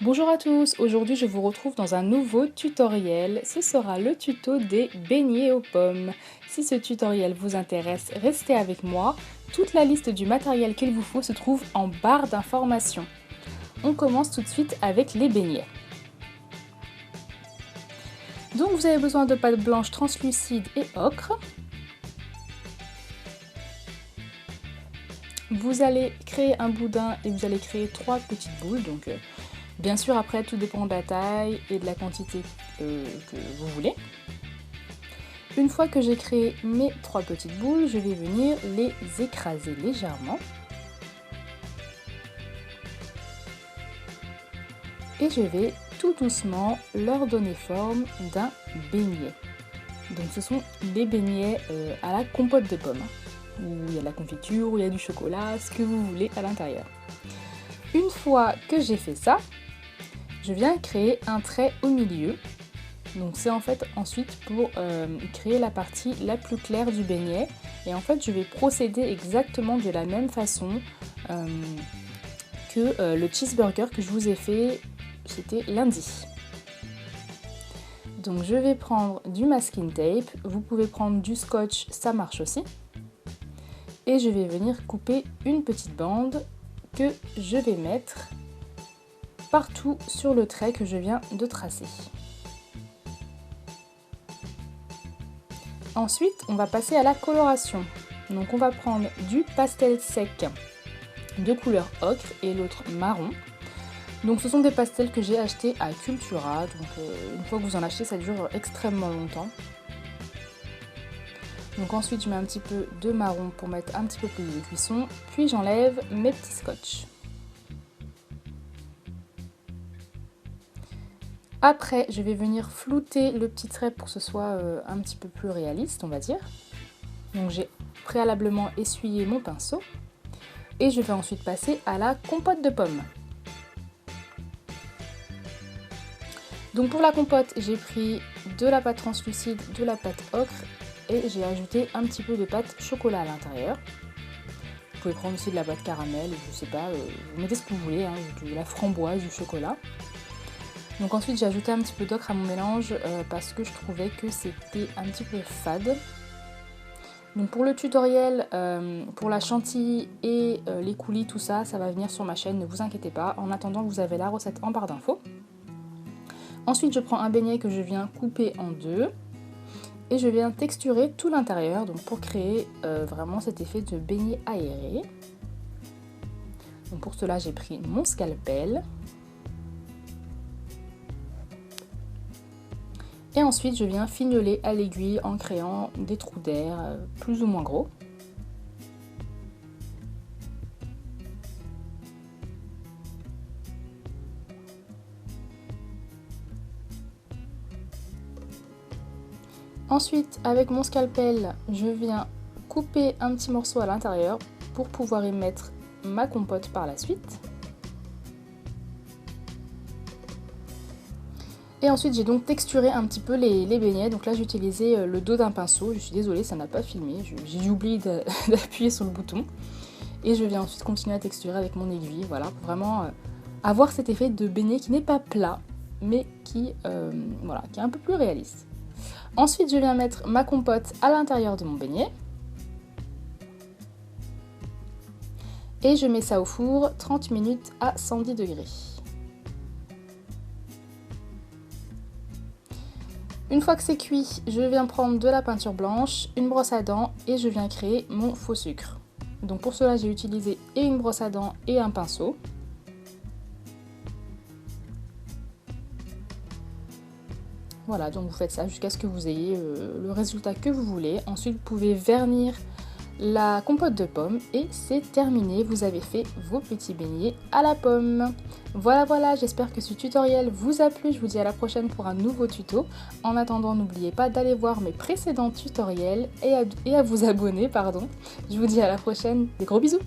Bonjour à tous, aujourd'hui je vous retrouve dans un nouveau tutoriel. Ce sera le tuto des beignets aux pommes. Si ce tutoriel vous intéresse, restez avec moi. Toute la liste du matériel qu'il vous faut se trouve en barre d'informations. On commence tout de suite avec les beignets. Donc vous avez besoin de pâte blanche translucide et ocre. Vous allez créer un boudin et vous allez créer 3 petites boules. Donc bien sûr, après, tout dépend de la taille et de la quantité que vous voulez. Une fois que j'ai créé mes 3 petites boules, je vais venir les écraser légèrement. Et je vais tout doucement leur donner forme d'un beignet. Donc ce sont des beignets à la compote de pommes, où il y a de la confiture, où il y a du chocolat, ce que vous voulez à l'intérieur. Une fois que j'ai fait ça, je viens créer un trait au milieu. Donc c'est en fait ensuite pour créer la partie la plus claire du beignet. Et en fait je vais procéder exactement de la même façon que le cheeseburger que je vous ai fait, c'était lundi. Donc je vais prendre du masking tape, vous pouvez prendre du scotch, ça marche aussi. Et je vais venir couper une petite bande que je vais mettre partout sur le trait que je viens de tracer. Ensuite, on va passer à la coloration. Donc on va prendre du pastel sec de couleur ocre et l'autre marron. Donc ce sont des pastels que j'ai achetés à Cultura. Donc une fois que vous en achetez, ça dure extrêmement longtemps. Donc ensuite, je mets un petit peu de marron pour mettre un petit peu plus de cuisson. Puis j'enlève mes petits scotch. Après, je vais venir flouter le petit trait pour que ce soit un petit peu plus réaliste, on va dire. Donc j'ai préalablement essuyé mon pinceau. Et je vais ensuite passer à la compote de pommes. Donc pour la compote, j'ai pris de la pâte translucide, de la pâte ocre et j'ai ajouté un petit peu de pâte chocolat à l'intérieur. Vous pouvez prendre aussi de la pâte caramel, je sais pas, vous mettez ce que vous voulez, hein, de la framboise, du chocolat. Donc ensuite j'ai ajouté un petit peu d'ocre à mon mélange parce que je trouvais que c'était un petit peu fade. Donc pour le tutoriel, pour la chantilly et les coulis, tout ça, ça va venir sur ma chaîne, ne vous inquiétez pas. En attendant, vous avez la recette en barre d'infos. Ensuite je prends un beignet que je viens couper en deux. Et je viens texturer tout l'intérieur, donc pour créer vraiment cet effet de beignet aéré. Donc pour cela j'ai pris mon scalpel. Et ensuite je viens fignoler à l'aiguille en créant des trous d'air plus ou moins gros. Ensuite, avec mon scalpel, je viens couper un petit morceau à l'intérieur pour pouvoir y mettre ma compote par la suite. Et ensuite, j'ai donc texturé un petit peu les beignets. Donc là, j'ai utilisé le dos d'un pinceau. Je suis désolée, ça n'a pas filmé. J'ai oublié d'appuyer sur le bouton. Et je viens ensuite continuer à texturer avec mon aiguille. Voilà, pour vraiment avoir cet effet de beignet qui n'est pas plat, mais qui est un peu plus réaliste. Ensuite, je viens mettre ma compote à l'intérieur de mon beignet. Et je mets ça au four 30 minutes à 110 degrés. Une fois que c'est cuit, je viens prendre de la peinture blanche, une brosse à dents et je viens créer mon faux sucre. Donc pour cela, j'ai utilisé et une brosse à dents et un pinceau. Voilà, donc vous faites ça jusqu'à ce que vous ayez le résultat que vous voulez. Ensuite, vous pouvez vernir la compote de pommes et c'est terminé. Vous avez fait vos petits beignets à la pomme. Voilà, j'espère que ce tutoriel vous a plu. Je vous dis à la prochaine pour un nouveau tuto. En attendant, n'oubliez pas d'aller voir mes précédents tutoriels et à vous abonner, pardon. Je vous dis à la prochaine. Des gros bisous!